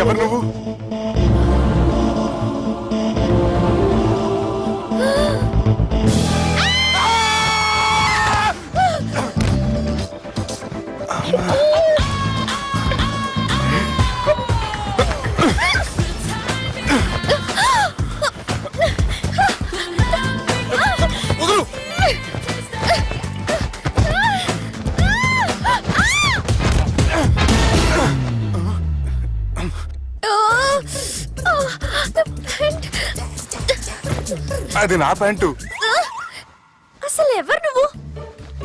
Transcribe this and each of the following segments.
ఎవరు నువ్వు? అది నా ప్యాంటు. అసలు ఎవరు నువ్వు?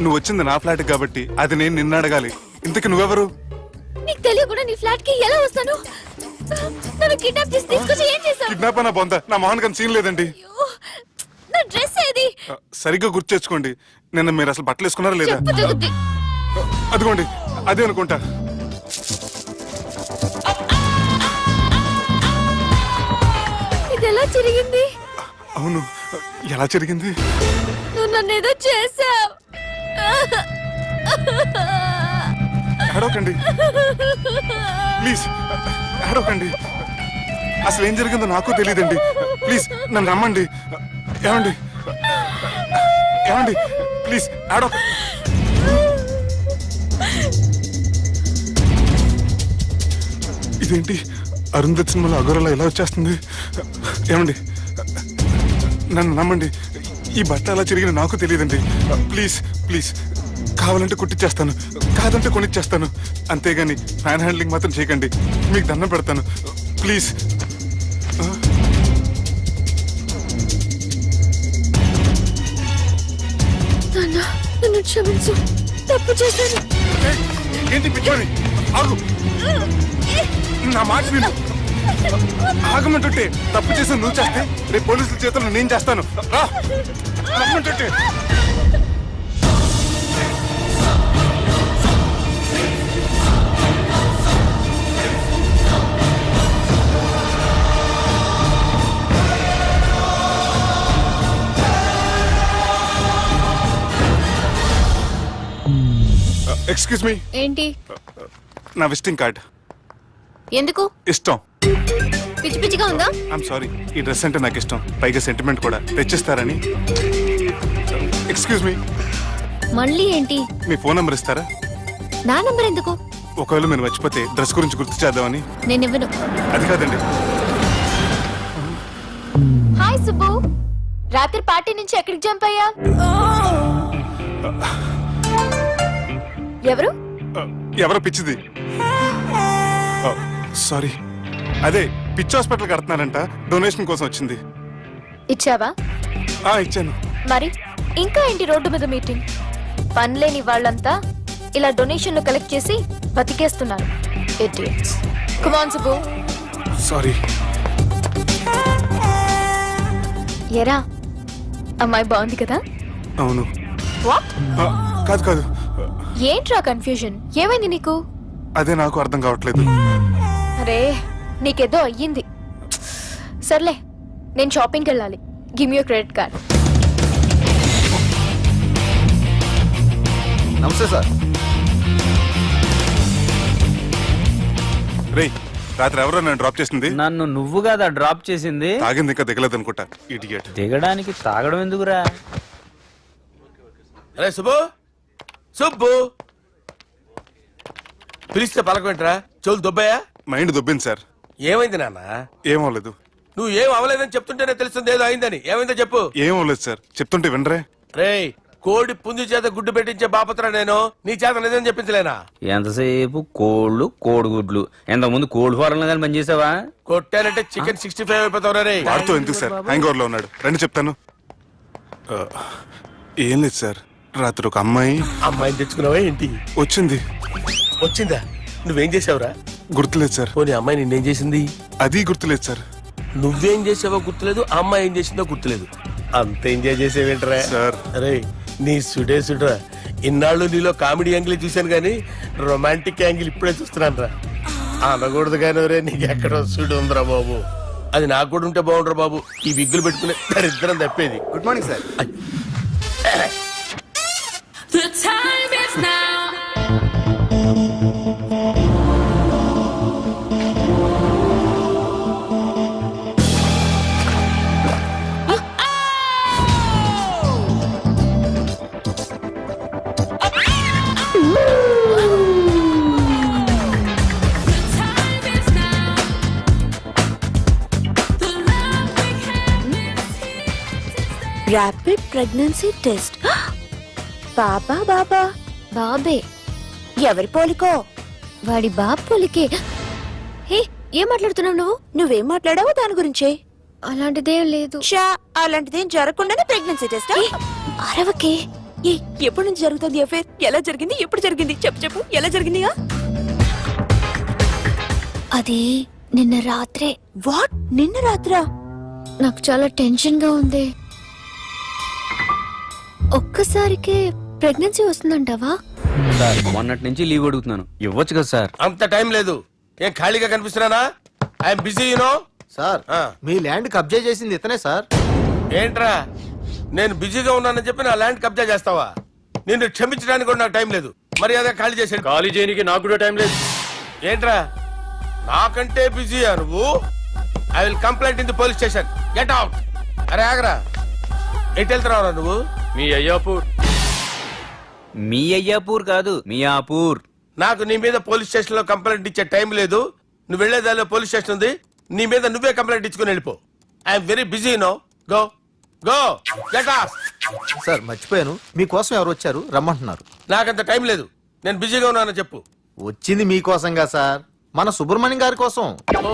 నువ్వు వచ్చింది నా ఫ్లాట్ కాబట్టి అది నేను నిన్ను అడగాలి. ఇంతకు నువ్వెవరు? నీకు తెలియకుండా నీ ఫ్లాట్ కి ఎలా వస్తాను? నన్ను కిడ్నాప్ చేసి తీసుకొచ్చి ఏం చేసావు? కిడ్నాప్ అన్న బొంద, నా మోహన్ కన్ సీన్ లేదండి. నా డ్రెస్ ఏది? సరిగ్గా గుర్తు తెచ్చుకోండి. నిన్న మీరు అసలు బట్టలు వేసుకున్నారా లేదా? అదిగోండి అదే అనుకుంటా. ఇది ఎలా జరిగింది? అవును, ఎలా జరిగింది? నువ్వు నన్ను ఏదో చేసావు. ఏడవకండి ప్లీజ్, ఏడవకండి. అసలు ఏం జరిగిందో నాకు తెలియదండి. ప్లీజ్ నన్ను నమ్మండి. ఏమండి ఏమండి ప్లీజ్ ఏడవ. ఇదేంటి అరుంధతి సినిమాలో అగోరలా ఎలా వచ్చేస్తుంది? ఏమండి నన్ను నమ్మండి. ఈ బట్ట అలా చిరిగిన నాకు తెలియదండి. ప్లీజ్ ప్లీజ్, కావాలంటే కుట్టిచ్చేస్తాను, కాదంటే కొనిచ్చేస్తాను. అంతేగాని హ్యాండ్ హ్యాండ్లింగ్ మాత్రం చేయకండి. మీకు దండం పెడతాను ప్లీజ్. నన్ను క్షమించు, తప్పు చేశాను. ఏంటి పిచ్చోని? ఆగు, నా మాట విను. ఆగమంటుంటే తప్పు చేసి నువ్వు చేస్తే రేపు పోలీసుల చేతుల్లో నేను చేస్తాను. రా రమ్మంటుంటే. Excuse me. ఏంటి? నా విజిటింగ్ కార్డ్. ఎందుకు? ఇష్టం. పిచ్చి పిచ్చిగా ఉందా? ఐఎమ్ సారీ, ఈ డ్రెస్ అంటే నాకు ఇష్టం, పైగా సెంటిమెంట్ కూడా. తెచ్చిస్తారని. Excuse me. మళ్ళీ ఏంటి? మీ ఫోన్ నంబర్ ఇస్తారా? నా నంబర్ ఎందుకు? ఒకవేళ మీరు మర్చిపోతే డ్రెస్ గురించి గుర్తు చేద్దామని. నేను ఇవ్వను. అది కాదండి. హాయ్ సుబ్బు, రాత్రి పార్టీ నుంచి ఎక్కడికి జంప్ అయ్యా? ఎవరు? ఎవరో పిచ్చిది. సారీ, అదే పిచ్చి హాస్పిటల్ కడుతున్నారంట, డొనేషన్ కోసం వచ్చింది. ఇచ్చావా? ఇచ్చాను. మరి ఇంకా ఏంటి రోడ్డు మీద మీటింగ్? పనిలేని వాళ్ళంతా ఇలా డొనేషన్లు కలెక్ట్ చేసి బతికేస్తున్నారు. Idiots. Come on Subbu. Sorry. ఎరా, అమ్మాయి బాగుంది కదా? అవును. వాట్? కాదు కాదు. ఏంట్రా కన్ఫ్యూజన్? ఏమైంది నీకు? అదే నాకు అర్థం కావట్లేదు. అరే, నీకేదో అయ్యింది. సర్లే, నేను షాపింగ్కి వెళ్ళాలి. Give me your credit card. నమస్తే సార్. రే, రాత్రి ఎవరో నన్ను డ్రాప్ చేసింది? నన్ను నువ్వు కదా డ్రాప్ చేసింది. తాగింది ఇంకా దిగలేదు అనుకుంటా. ఇడియట్. దిగడానికి తాగడం ఎందుకురా? అరే సుబ్బు, సుబ్బు పిలిస్తే పలకమంటరా? చెవులు దొబ్బాయా? Mind దొబ్బింది sir. ఏమైంది నాన్న? ఏమవలేదు. నువ్వు ఏం అవ్వలేదని చెప్తుంటేనే తెలుస్తుంది ఏదో అయిందని. ఏమైందో చెప్పు. ఏమవలేదు సార్, చెప్తుంటే వినరే. రేయ్, కోడి పుంజు చేత గుడ్డు పెట్టించే బాపత్ర నేను. నీ చేత నిజం చెప్పించలేనా? ఎంతసేపు కోళ్ళు కోడిగుడ్లు. ఎంతకుముందు కోడి ఫారంలో కానీ పనిచేసావా? కొట్టానంటే చికెన్ 65 అయిపోతావు రే. వాడుతూ ఎందుకు సార్, హ్యాంగ్ ఓవర్ లో ఉన్నాడు. రండి చెప్తాను. ఏం లేదు సార్, రాత్రి ఒక అమ్మాయిని తెచ్చుకున్నావా ఏంటి? వచ్చింది. వచ్చిందా? నువ్వేం చేసావురా? గుర్తులేదు సార్. పోనీ అమ్మాయి నిన్నేం చేసింది? అది గుర్తులేదు సార్. నువ్వేం చేసావో గుర్తులేదు, ఆ అమ్మాయి ఏం చేసిందో గుర్తులేదు. అంత ఎంజాయ్ చేసేవేంట్రా సార్? అరే నీ సుడే సుడ్రా. ఇన్నాళ్ళు నీలో కామెడీ యాంగిల్ చూశాను కానీ రొమాంటిక్ యాంగిల్ ఇప్పుడే చూస్తున్నాను రా. అనకూడదు కానీ రే నీకు ఎక్కడ వస్తుడు ఉందిరా బాబు. అది నాకు కూడా ఉంటే బాగుండ్రా బాబు. ఈ విగ్గులు పెట్టుకునే దరిద్రం తప్పేది. Good morning sir. The time is now. The time is now. The love we had lives here to stay. Rapid pregnancy test. బాబా బాబా బాబే, ఎవరి పోలికో? వాడి బాపులికే. హే, ఏం మాట్లాడుతున్నావు నువ్వు? నువ్వేం మాట్లాడావో దాని గురించే. అలాంటిదేం లేదు. షా, అలాంటిదేం జరగకుండానే ప్రెగ్నెన్సీ టెస్ట్. అరవకే. ఎప్పటి నుంచి జరుగుతుంది అఫేర్? ఎలా జరిగింది? ఎప్పుడు జరిగింది? చెప్పు చెప్పు, ఎలా జరిగిందిగా? అది నిన్న రాత్రే. వాట్? నిన్న రాత్రా? నాకు చాలా టెన్షన్ గా ఉంది. ఒక్కసారికే ప్రెగ్నెన్సీ వస్తుందంటావా? సార్ మొన్నటి నుంచి లీవ్ అడుగుతున్నాను, ఇవ్వచ్చు కదా సార్? అంత టైం లేదు. ఏం ఖాళీగా కనిపిస్తున్నానా? I'm busy you know. సార్ ఆ. మీ ల్యాండ్ కబ్జా చేసింది ఇతనే సార్. ఏంట్రా, నేను బిజీగా ఉన్నానని చెప్పి నా ల్యాండ్ కబ్జా చేస్తావా? నిన్ను క్షమించడానికి కూడా నాకు టైం లేదు. మర్యాద ఖాళీ చేసాడు. ఖాళీ చేయడానికి నాకు కూడా టైం లేదు. ఏంట్రా, నాకంటే బిజీయా నువ్వు? I will complaint in the police station. Get out. అరే ఆగరా, ఎటు వెళ్తున్నావురా నువ్వు? మీ అయ్యాపూర్. మీ అయ్యాపూర్ కాదు, మియాపూర్. నాకు నీ మీద పోలీస్ స్టేషన్ లో కంప్లైంట్ ఇచ్చే టైం లేదు. నువ్వు వెళ్లేదాలో పోలీస్ స్టేషన్ ఉంది. నీ మీద నువ్వే కంప్లైంట్ ఇచ్చుకుని వెళ్ళిపో. I'm very busy no. Go go get off. Sir మర్చిపోయాను, మీకోసం ఎవరు వచ్చారు రమ్మంటున్నారు. నాకంత టైం లేదు. నేను బిజీగా ఉన్నానని చెప్పు. వచ్చింది మీకోసంగా సార్, మన సుబ్రహ్మణ్యం గారి కోసం. ఓ,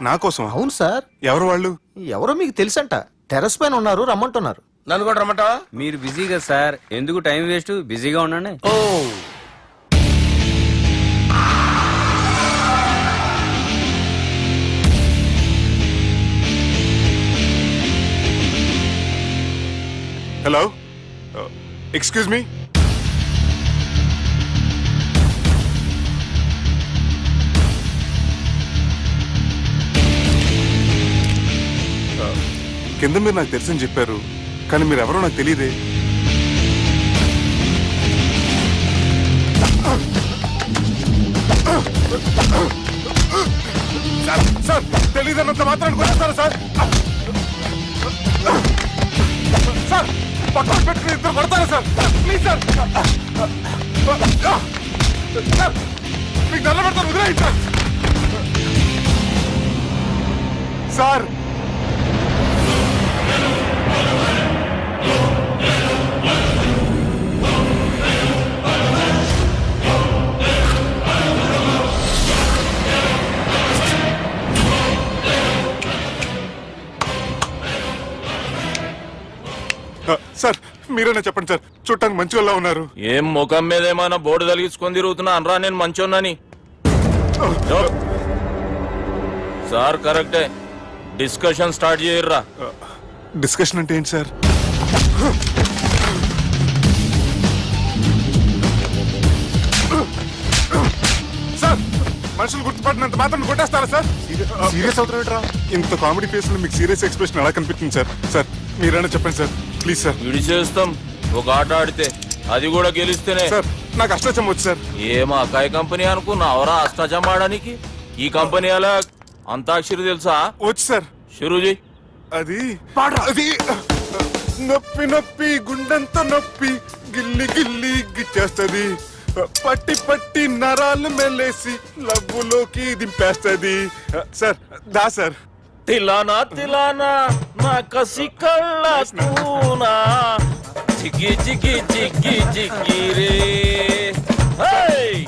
నా కోసం? అవును సార్. ఎవరు వాళ్ళు? ఎవరో మీకు తెలుసంట, టెర్రస్ పైన ఉన్నారు, రమ్మంటున్నారు. నన్ను కూడా రమ్మంటావా? మీరు బిజీ కదా సార్, ఎందుకు టైం వేస్ట్, బిజీగా ఉండండి. ఓ, హలో, ఎక్స్క్యూజ్ మీ. కింద మీరు నాకు తెలుసని చెప్పారు, కానీ మీరు ఎవరో నాకు తెలియదే. సార్ తెలియదన్నంత మాత్రాన్ని కొట్టేస్తారా సార్? సార్ పక్కన పెట్టుకుని ఇద్దరు కొడతారా సార్? ప్లీజ్ సార్, సార్ మీకు దండం పెడతాను, వదిలేయండి సార్. సార్ సార్ మీరేనా చెప్పండి సార్, చూడటానికి మంచి వాళ్ళ ఉన్నారు. ఏం ముఖం మీద ఏమైనా బోర్డు తలిగించుకొని తిరుగుతున్నా అనరా నేను మంచోన్నాని? సార్ కరెక్టే, డిస్కషన్ స్టార్ట్ చేయర్రా. డిస్కషన్ అంటే ఏంటి సార్? సార్ మనుషులు గుర్తుపట్టినంత మాత్రం కొట్టేస్తారా సార్? సీరియస్ అవుతారా? ఇంత కామెడీ ఫేస్ లో మీకు సీరియస్ ఎక్స్ప్రెషన్ ఎలా కనిపిస్తుంది సార్? సార్ మీరైనా చెప్పండి సార్, ప్లీజ్ సార్. విడి చేస్తాం ఒక ఆట ఆడితే, అది కూడా గెలిస్తేనే. సార్ నాకు అష్టచం వచ్చు సార్. ఏం అకాయ కంపెనీ అనుకున్నావరా అష్టాచం ఆడడానికి? ఈ కంపెనీ అలా అంతాక్షరి తెలుసా? వచ్చు సార్. షురూజీ. అది అది నొప్పి నొప్పి గుండెంతో నొప్పి గిల్లి గిల్లి గిచ్చేస్తది, పట్టి పట్టి నరాలు మెల్లేసి లవ్వులోకి దింపేస్తది. సార్ దా సార్. తిలానా తిలానా నా కసి కళ్ళ కూనా జిగి జిగి జిగి జిగి రే.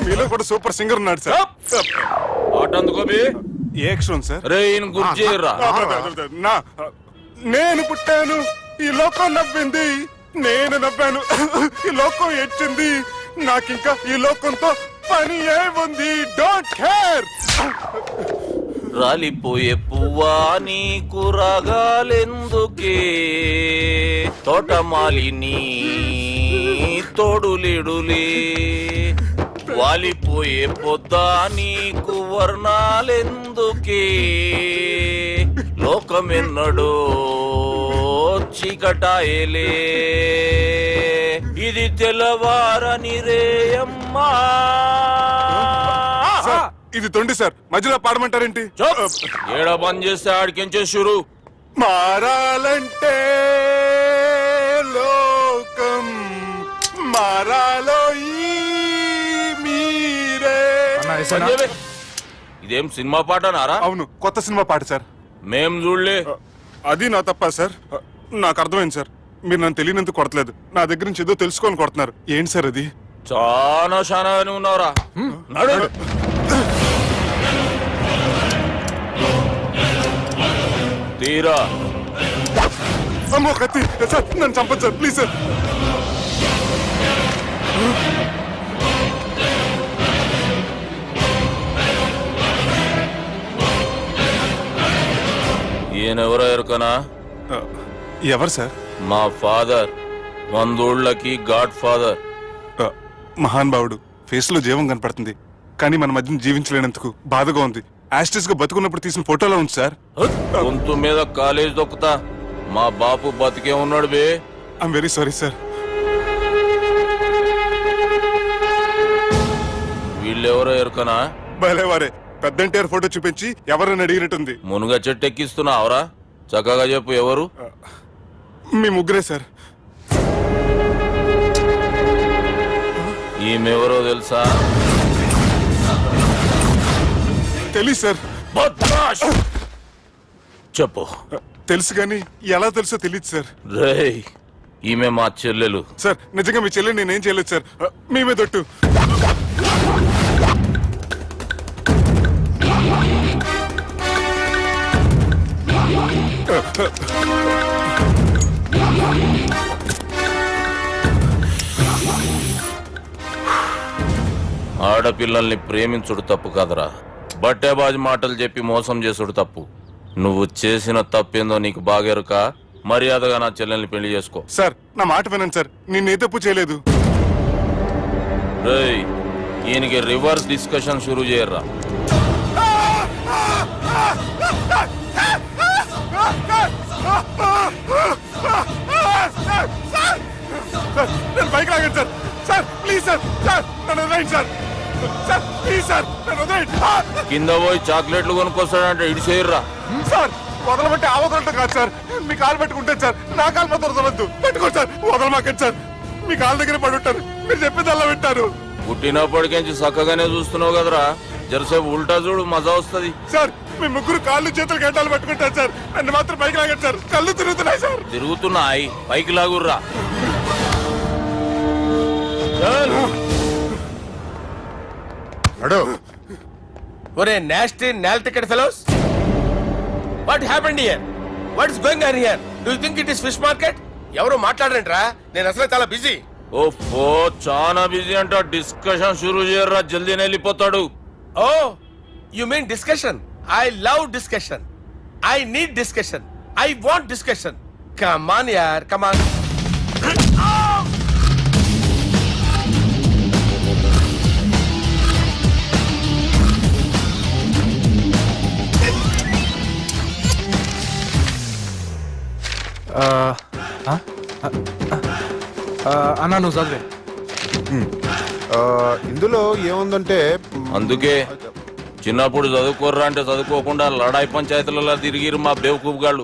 మీలో కూడా సూపర్ సింగర్ ఉన్నాడు సార్. ఆట అందుకోబి ఏ అక్షరం సార్? రే ఈయన గుర్తు చేయరా. నా నేను పుట్టాను, ఈ లోకం నవ్వింది, నేను నవ్వాను, ఈ లోకం ఏడ్చింది, నాకింకా ఈ లోకంతో పని ఏముంది? Don't care. రాలిపోయే పువ్వా నీకు రాగాలెందుకే, తోటమాలిని తోడులిడులే. వాలిపోయే పొద్దా నీకు వర్ణాలెందుకే లోకమెన్నడో చీకటాయలే ఇది తెల్లవారని రేయమ్మా సార్ ఇది తొండి సార్ మధ్యలో పాడమంటారేంటి? ఏడ బంద్ చేస్తే ఆడికించే షురు మారాలంటే లోకం మారాలో ఈ మీరే. బంద్ చేయవే. ఇదేం సినిమా పాట నారా? అవును, కొత్త సినిమా పాట సార్. మేం చూడలే. అది నా తప్ప సార్. నాకు అర్థమైంది సార్. మీరు నన్ను తెలియనందుకు కొడతలేదు, నా దగ్గర నుంచి ఏదో తెలుసుకొని కొడుతున్నారు. ఏంటి సార్ అది? చాలా శానాగానే ఉన్నావురా. నడు. తీరా అమ్మో కత్తి సార్, నన్ను చంపదు సార్, ప్లీజ్ సార్. ఈయనెవరో ఎరుకనా? ఎవరు సార్? మా ఫాదర్, 100 గాడ్ ఫాదర్. మహాన్ భావుడు. ఫేస్ లో జీవం కనపడుతుంది, కానీ మన మధ్యన జీవించలేనందుకు బాధగా ఉంది. యాస్టిస్ గా బతుకున్నప్పుడు తీసిన ఫోటోలో ఉంది సార్. గొంతు మీద కాలేజ్ దొక్కుతా. మా బాపు బతికే ఉన్నాడు బే. I'm very sorry sir. వీళ్ళెవరో ఎరుకనా? భలేవారే, పెద్ద ఎన్టీఆర్ ఫోటో చూపించి ఎవరని అడిగినట్టుంది. మునుగ చెట్టు ఎక్కిస్తున్నావురా? చక్కగా చెప్పు ఎవరు? మీ ముగ్గురే సార్. ఈమెవరో తెలుసా? తెలీదు సార్. బద్మాష్! చెప్పు. తెలుసు కానీ ఎలా తెలుసో తెలియదు సార్. రేయ్, ఈమె మా చెల్లెలు. సార్ నిజంగా మీ చెల్లెని నేనేం చేయలేదు సార్. మీ మీద ఒట్టు. ఆడపిల్లల్ని ప్రేమించుడు తప్పు కాదురా, బట్టేబాజు మాటలు చెప్పి మోసం చేసుడు తప్పు. నువ్వు చేసిన తప్పేందో నీకు బాగెరుక. మర్యాదగా నా చెల్లెల్ని పెళ్లి చేసుకో. సార్ నా మాట వినండి సార్, నేనే తప్పు చేయలేదు. రేయ్, ఈయనకి రివర్స్ డిస్కషన్ షురూ చేయర్రా. సార్ నేను బైక్ లాగండి sir. Sir please sir. Sir నన్ను వదిలేయండి సార్. సార్ ప్లీజ్ సార్ నన్ను వదిలేయండి. కింద పోయి చాక్లెట్లు కొనుక్కొస్తాడంటే ఇటు చేయర్రా. సార్ వదలబట్టి ఆ వదలటం కాదు సార్, మీ కాలు పెట్టుకుంటాను సార్. నా కాలు మాత్రం వదలవద్దు. పెట్టుకోండి సార్, వదలమాకండి సార్. మీ కాలు దగ్గర పడి ఉంటారు, మీరు చెప్పేది అలా వింటారు. పుట్టినప్పటికేంచి చక్కగానే చూస్తున్నావు కదరా, జరసేపు ఉల్టా చూడు, మజా వస్తుంది. సార్ మీ ముగ్గురు కాళ్ళు చేతులు గంటలు పట్టుకుంటారు సార్, నన్ను మాత్రం పైకి లాగండి సార్. కళ్ళు తిరుగుతున్నాయి సార్. తిరుగుతున్నాయి, పైకి లాగుర్రా. ఒరే నాస్టీ నాల్ ticket fellows, what happened here? What is going on here? Do you think it is fish market? ఎవరు మాట్లాడరంట్రా, నేను అసలే చాలా బిజీ. ఓఫో, చాలా బిజీ అంట. డిస్కషన్ షురూ చేయర్రా, జల్దీ వెళ్ళిపోతాడు. Oh you mean discussion? I love discussion. I need discussion. I want discussion. Come on యార్, కమ్ ఆన్. అన్నా నువ్వు చదివే. ఇందులో ఏముందంటే అందుకే చిన్నప్పుడు చదువుకోర్రా అంటే చదువుకోకుండా లడాయి పంచాయతీలలో తిరిగిరు మా బేవకూఫ్ గాళ్ళు.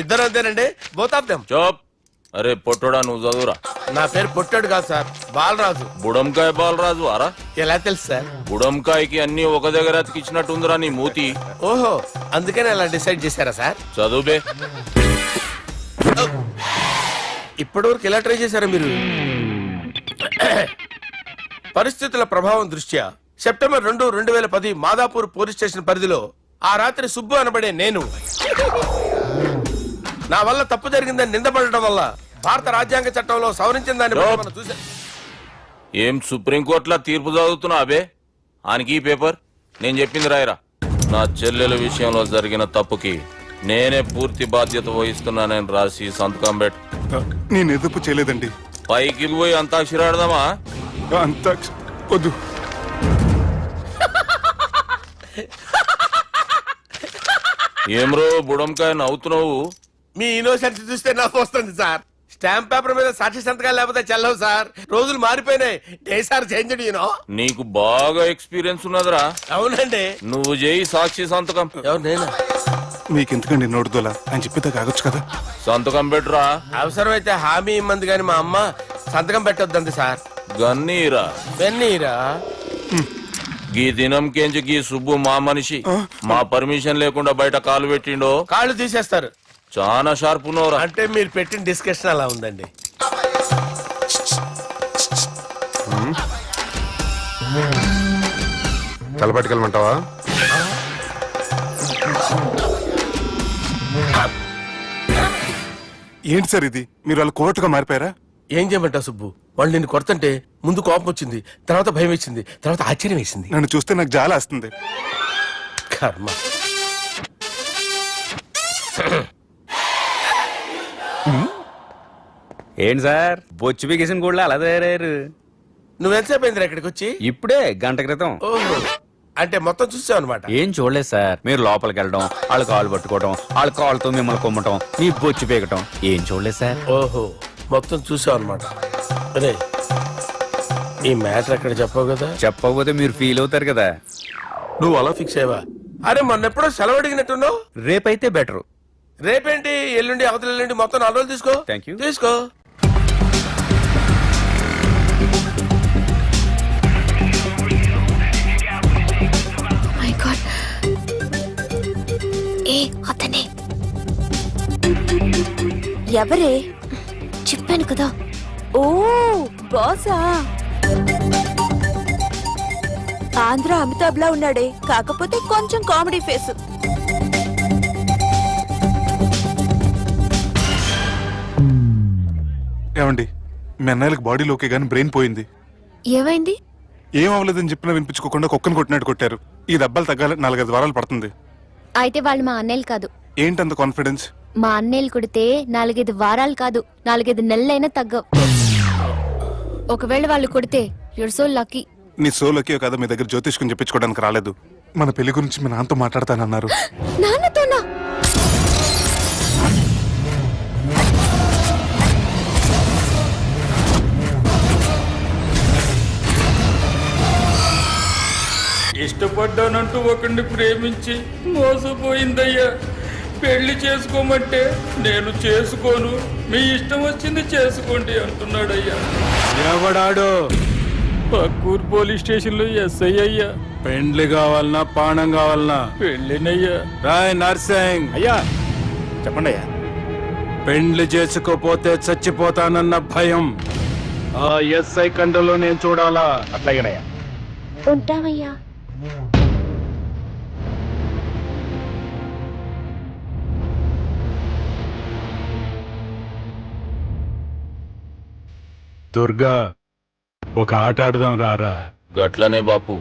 ఇద్దరు అంతేనండి, బోత్ ఆఫ్ దెమ్. చోప్. అరే పొట్టోడా, నువ్వు చదువురా. నా పేరు పొట్టాడు కాదు సార్, బాలరాజు. బుడంకాయ బాలరాజు అరా? ఎలా తెలుసు సార్? బుడంకాయకి అన్ని ఒక దగ్గర అతికిచ్చినట్టుందిరా నీ మూతి. ఓహో, అందుకని అలా డిసైడ్ చేశారా సార్? చదువుబే. ఇప్పటివరకు ఎలా ట్రై చేశారా మీరు? పరిస్థితుల ప్రభావం దృష్ట్యా సెప్టెంబర్ 2, 2010 మాదాపూర్ పోలీస్ స్టేషన్ పరిధిలో ఆ రాత్రి సుబ్బు అనబడే నేను నా వల్ల తప్పు జరిగిందని నిందపడటం వల్ల భారత రాజ్యాంగ చట్టంలో సవరించిన దాన్ని బట్టి మనం చూసా. ఏం సుప్రీంకోర్టులో తీర్పు చదువుతున్నా అబే? ఆనికి ఈ పేపర్ నేను చెప్పింది రాయరా. నా చెల్లెల విషయంలో జరిగిన తప్పుకి నేనే పూర్తి బాధ్యత వహిస్తున్నానని రాసి సంతకం పెట్టు. నేను ఎదుపు చేయలేదండి, పైకి పోయి అంతాక్షరి ఆడదామా? అంత వద్దు. ఏమ్రో బుడంకాయ నవ్వుతున్నావు? మీ ఇన్నోసెన్స్ చూస్తే నాకు వస్తుంది సార్. స్టాంప్ పేపర్ మీద సాక్షి సంతకాలు లేకపోతే చెల్లవు సార్. రోజులు మారిపోయినాయి. Day sir change you know. నీకు బాగా ఎక్స్పీరియన్స్ ఉన్నదిరా. అవునండి. నువ్వు చేయి సాక్షి సంతకం. ఎవరు నేను? మీకు ఎందుకండి నోడుదోల అని చెప్పితే కాగొచ్చు కదా. సంతకం పెట్టురా. అవసరమైతే హామీ ఇమ్మంది కానీ మా అమ్మ సంతకం పెట్టొద్దండి సార్. గన్నీరా వెన్నీరా. గీ దినం కేంచి గీ సుబ్బు మా మనిషి. మా పర్మిషన్ లేకుండా బయట కాలు పెట్టిండో కాళ్ళు తీసేస్తారు. చాలా షార్ప్ ఉన్నవరా. అంటే మీరు పెట్టిన డిస్కషన్ అలా ఉందండి. తలపట్టుకెళ్ళమంటావా? ఏంటి సార్ ఇది? మీరు వాళ్ళు కోర్టుగా మారిపోయారా? ఏం చేయమంటావు సుబ్బు? వాళ్ళు నిన్ను కొడుతుంటే ముందు కోపం వచ్చింది, తర్వాత భయం వేసింది, తర్వాత ఆశ్చర్యం వేసింది. నన్ను చూస్తే నాకు జాలి వస్తుంది. కర్మ. ఏంటి సార్ బొచ్చు బిగేసిన కూడా అలా తయారయ్యారు? నువ్వెంతసేపు అయిందిరా ఇక్కడికి వచ్చి? ఇప్పుడే గంట క్రితం. ఓహో, అంటే మొత్తం చూసావు అనమాట. ఏం చూడలేదు సార్. మీరు లోపలికి వెళ్ళడం, వాళ్ళ కాళ్ళు పట్టుకోవడం, వాళ్ళ కాళ్ళతో మిమ్మల్ని కొమ్మటం, మీ బొచ్చు పీకటం ఏం చూడలేదు సార్. ఓహో, మొత్తం చూసావు అనమాట. అరే, ఈ మ్యాటర్ అక్కడ చెప్పావు కదా. చెప్పకపోతే మీరు ఫీల్ అవుతారు కదా. నువ్వు అలా ఫిక్స్ అయ్యవా? అరే మొన్నెప్పుడో సెలవు అడిగినట్టున్నావు. రేపైతే బెటర్. రేపేంటి, ఎల్లుండి, అవతల ఎల్లుండి, మొత్తం 4 రోజులు తీసుకో. Thank you. తీసుకో. మై గాడ్, ఏ అతనే. ఎవరే? చెప్పాను కదా. ఓ బాసా. ఆంధ్ర అమితాబ్ లా ఉన్నాడే, కాకపోతే కొంచెం కామెడీ ఫేస్. ఏమండి, మీ అన్నయ్యలకు బాడీలో ఓకే కానీ బ్రెయిన్ పోయింది. ఏమైంది? ఏం అవ్వలేదని చెప్పినా వినిపించుకోకుండా కుక్కను కొట్టినట్టు కొట్టారు. ఈ దెబ్బలు తగ్గాలి 4-5 వారాలు పడుతుంది. అయితే వాళ్ళు మా అన్నయ్యలు కాదు. ఏంటంత కాన్ఫిడెన్స్? మా అన్నయ్యలు కొడితే 4-5 వారాలు కాదు, 4-5 నెలలైనా తగ్గవు. ఒకవేళ వాళ్ళు కొడితే యూర్ సో లక్కీ. నీ సోలోకి కదా మీ దగ్గర జ్యోతిష్కుని చెప్పించుకోవడానికి రాలేదు. మన పెళ్లి గురించి మీ నాన్నతో మాట్లాడతానన్నారు. నాన్నతోనా? ఇష్టపడ్డానంటూ ఒకరిని ప్రేమించి మోసపోయిందయ్యా. పెళ్లి చేసుకోమంటే నేను చేసుకోను, మీ ఇష్టం వచ్చింది చేసుకోండి అంటున్నాడయ్యా. ఎవడాడు? పక్కూరు పోలీస్ స్టేషన్ లో ఎస్ఐ అయ్యా. పెండ్లి కావాలనా పానం కావాలనా? పెళ్ళినయ్యా. రాయ్ నర్సింగ్ అయ్యా చెప్పండి అయ్యా. పెండ్లి చేసుకోపోతే చచ్చిపోతానన్న భయం ఆ ఎస్ఐ కండలో నేను చూడాలా? అట్లాగేనయ్యా. ఉంటామయ్యా. దుర్గా, ఒక ఆట ఆడదాం రారా? గట్లనే బాపు.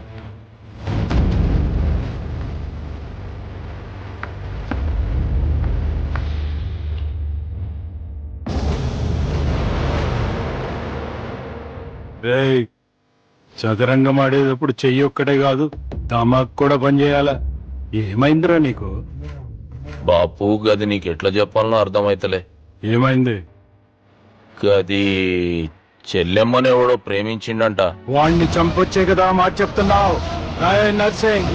రేయ్, చదరంగం ఆడేటప్పుడు చెయ్యి ఒక్కటే కాదు దమాక్ కూడా పనిచేయాలా? ఏమైందిరా నీకు? బాపు గది నీకు ఎట్లా చెప్పాలనో అర్థమైతలే. ఏమైంది? గది చెల్లెమ్మని ఎవడో ప్రేమించిండంట. వాణ్ణి చంపొచ్చే కదా మాట చెప్తున్నావు? రాయ్ నర్సింగ్,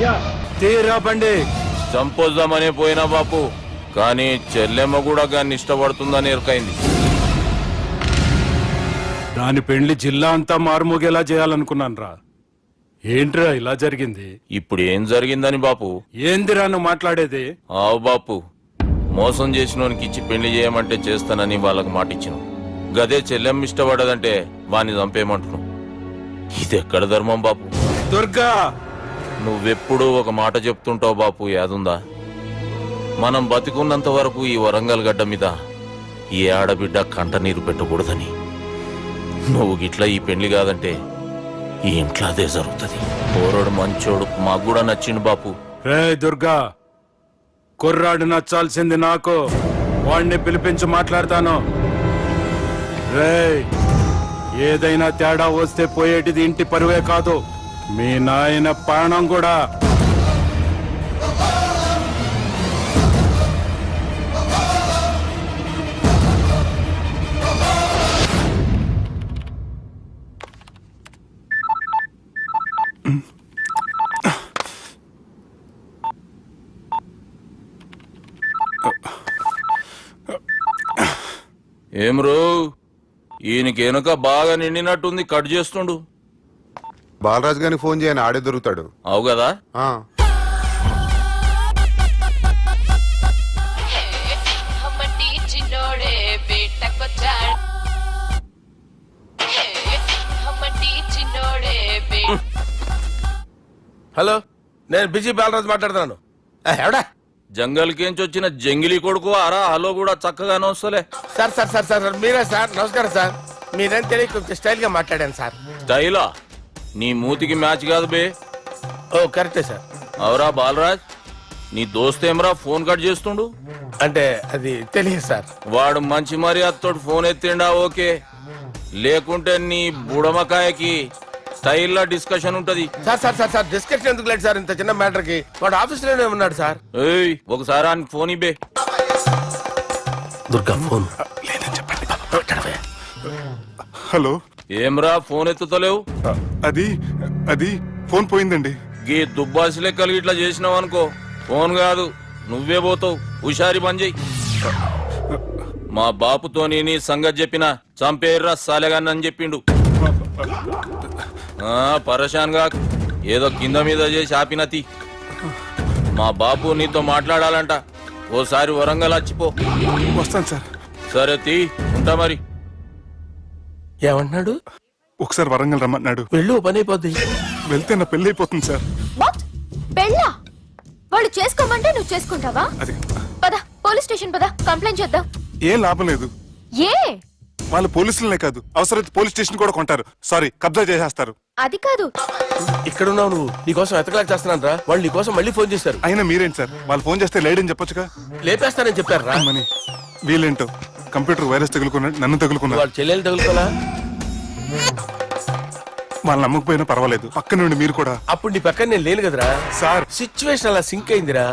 తీరా బండి. చంపొద్దామనే పోయినా బాపు, కానీ చెల్లెమ్మ కూడా గాన్ని ఇష్టపడుతుందని ఎరకైంది. దాని పెళ్లి జిల్లా అంతా మారుమోగేలా చేయాలనుకున్నాను రా. ఏంట్రా ఇలా జరిగింది? ఇప్పుడు ఏం జరిగిందని బాపు? ఏందిరా నువ్వు మాట్లాడేది? ఆవు బాపు, మోసం చేసినోనికి ఇచ్చి పెళ్లి చేయమంటే చేస్తానని వాళ్ళకి మాటిచ్చిన. గదే చెల్లెమ్మ ఇష్టపడదంటే వాణ్ణి చంపేయమంటున్నావు. ఇది ఎక్కడ ధర్మం బాపు? దుర్గా, నువ్వెప్పుడూ ఒక మాట చెప్తుంటావు బాపు, యాదుందా? మనం బతికున్నంత వరకు ఈ వరంగల్ గడ్డ మీద ఈ ఆడబిడ్డ కంట నీరు పెట్టకూడదని. నువ్వు గిట్లా ఈ పెళ్లి కాదంటే ఈ ఇంట్లో అదే జరుగుతుంది. పోరోడు మంచోడు, మాకు కూడా నచ్చిండు బాపు. రే దుర్గా, కుర్రాడు నచ్చాల్సింది నాకు. వాణ్ణి పిలిపించి మాట్లాడతాను. రే, ఏదైనా తేడా వస్తే పోయేటిది ఇంటి పరువే కాదు, మీ నాయన ప్రాణం కూడా. ఏం రో ఈయనకి వెనుక బాగా నిండినట్టుంది, కట్ చేస్తుండు. బాలరాజు గారికి ఫోన్ చేయని, ఆడే దొరుకుతాడు. అవు కదా. ఆ. హలో, నేను బిజీ బాలరాజు మాట్లాడుతున్నాను. ఎవడా? జంగల్కేంచి వచ్చిన జంగిలీ కొడుకు అరా హలో కూడా చక్కగానే వస్తలే. Sir sir sir sir sir, మీరే సార్? నమస్కారం సార్. మీరేం తెలియక కొంచెం స్టైల్ గా మాట్లాడాను సార్. స్టైలా? నీ మూతికి మ్యాచ్ కాదు బే. ఓ కరెక్టే సార్. అవరా బాలరాజ్, నీ దోస్తేమరా ఫోన్ కట్ చేస్తుండు? అంటే అది తెలియదు సార్. వాడు మంచి మర్యాదతో ఫోన్ ఎత్తిండా ఓకే, లేకుంటే నీ బుడమకాయకి స్టైల్లా డిస్కషన్ ఉంటది. Sir sir sir sir, discussion ఎందుకు లేదు సార్? ఇంత చిన్న మ్యాటర్ కి వాడు ఆఫీస్ లోనే ఉన్నాడు సార్. ఏయ్ ఒకసారి ఆయనకి ఫోన్ ఇబ్బే. దుర్గా ఫోన్. హలో. ఏమ్రా ఫోన్ ఎత్తుతలేవు? అది అది ఫోన్ పోయిందండి. గీ దుబ్బాసి లెక్కలు ఇట్లా చేసినావు అనుకో, ఫోన్ కాదు నువ్వే పోతావు. హుషారి పని చెయ్యి. మా బాపుతోని నీ సంగతి చెప్పిన చంపేర్రా సాలెగాన్ని అని చెప్పిండు. పరేషాన్ గా ఏదో కింద మీద చేసి ఆపినతి. మా బాపు నీతో మాట్లాడాలంట, ఓసారి వరంగల్ వచ్చిపో. వస్తాను సార్. సరే తీ, ఉంటా మరి. ఏమంటున్నాడు? ఒకసారి వరంగల్ రమ్మన్నాడు. వెళ్ళు, పని అయిపోద్ది. వెళ్తే నా పెళ్లి అయిపోతుంది సార్. వాట్? పెళ్ళా? వాళ్ళు చేసుకోమంటే నువ్వు చేసుకుంటావా? అది పద, పోలీస్ స్టేషన్ పద, కంప్లైంట్ చేద్దాం. ఏం లాభం లేదు. ఏ? వాళ్ళు పోలీసులనే కాదు, అవసరమైతే పోలీస్ స్టేషన్ కూడా కొంటారు. సారీ, కబ్జా చేసేస్తారు. అది కాదు. ఇక్కడ ఉన్నావు నువ్వు, నీకోసం ఎతకలేక చేస్తున్నాను రా. వాళ్ళు నీకోసం మళ్ళీ ఫోన్ చేశారు. అయినా మీరేంటి సార్, వాళ్ళు ఫోన్ చేస్తే లేడని చెప్పొచ్చుగా. లేపేస్తానని చెప్పారు రా. మని వీళ్ళేంటో కంప్యూటర్ వైరస్ తగులుకున్నాడు, నన్ను తగులుకున్నాడు. వాళ్ళ చెల్లెలు తగులుకోలా? వాళ్ళు నమ్మకపోయినా పర్వాలేదు, పక్క నుండి మీరు కూడా. అప్పుడు నీ పక్కన నేను లేను కదరా సార్ సిచ్యువేషన్ అలా సింక్ అయిందిరా.